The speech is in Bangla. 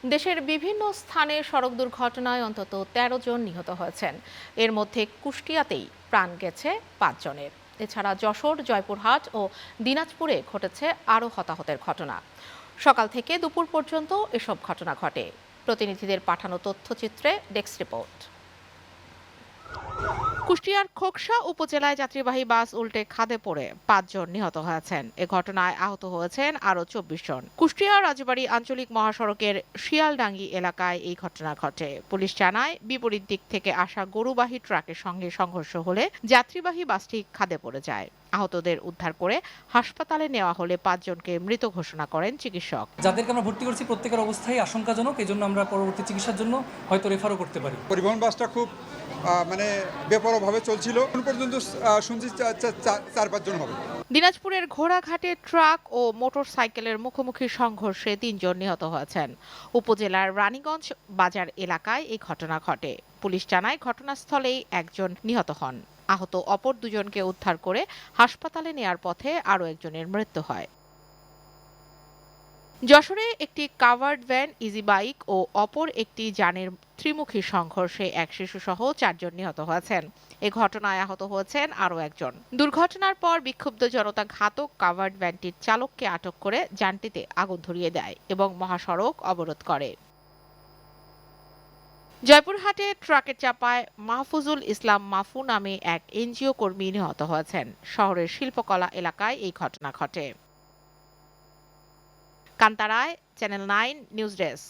দেশের বিভিন্ন স্থানে সড়ক দুর্ঘটনায় অন্তত ১৩ জন নিহত হয়েছেন। এর মধ্যে কুষ্টিয়াতেই প্রাণ গেছে ৫ জনের। এছাড়া যশোর, জয়পুরহাট ও দিনাজপুরে ঘটেছে আরও হতাহতের ঘটনা। সকাল থেকে দুপুর পর্যন্ত এসব ঘটনা ঘটে। প্রতিনিধিদের পাঠানো তথ্যচিত্রে ডেস্ক রিপোর্ট। কুষ্টিয়ার খোকসা উপজেলায় যাত্রীবাহী বাস উল্টে খাদে পড়ে ৫ জন নিহত হয়েছেন। এ ঘটনায় আহত হয়েছেন আরও ২৪ জন। কুষ্টিয়া রাজবাড়ী আঞ্চলিক মহাসড়কের শিয়ালডাঙ্গি এলাকায় এই ঘটনা ঘটে। পুলিশ জানায়, বিপরীত দিক থেকে আসা গরুবাহী ট্রাকের সঙ্গে সংঘর্ষ হলে যাত্রীবাহী বাসটি খাদে পড়ে যায়। আহতদের উদ্ধার করে হাসপাতালে নেওয়া হলে ৫ জনকে মৃত ঘোষণা করেন চিকিৎসক। যাদেরকে আমরা ভর্তি করছি প্রত্যেকের অবস্থাই আশঙ্কাজনক, এই জন্য আমরা পরবর্তী চিকিৎসার জন্য হয়তো রেফারও করতে পারি। পরিবহন বাসটা খুব বেপরোয়াভাবে চলছিল। এখন পর্যন্ত শুনছি ৪-৫ জন হবে। দিনাজপুরের ঘোড়াঘাটে ট্রাক ও মোটর সাইকেলের মুখোমুখি সংঘর্ষে ৩ জন নিহত হয়েছেন। উপজেলার রানীগঞ্জ বাজার এলাকায় এই ঘটনা ঘটে। পুলিশ জানায়, ঘটনাস্থলেই একজন নিহত হন। আহত অপর দুজনকে উদ্ধার করে হাসপাতালে নেয়ার পথে আরও একজনের মৃত্যু হয়। যশোরে একটি কাভার্ড ভ্যান, ইজি বাইক ও অপর একটি যানের ত্রিমুখী সংঘর্ষে এক শিশুসহ ৪ জন নিহত হয়েছেন। এ ঘটনায় আহত হয়েছেন আরও একজন। দুর্ঘটনার পর বিক্ষুব্ধ জনতা ঘাতক কাভার্ড ভ্যানটির চালককে আটক করে যানটিতে আগুন ধরিয়ে দেয় এবং মহাসড়ক অবরোধ করে। জয়পুরহাটে ট্রাকের চাপায় মাহফুজুল ইসলাম মাফু নামে এক এনজিও কর্মী নিহত হয়েছেন। শহরের শিল্পকলা এলাকায় এই ঘটনা ঘটে। কান্তারায়, চ্যানেল 9 নিউজ ডেস্ক।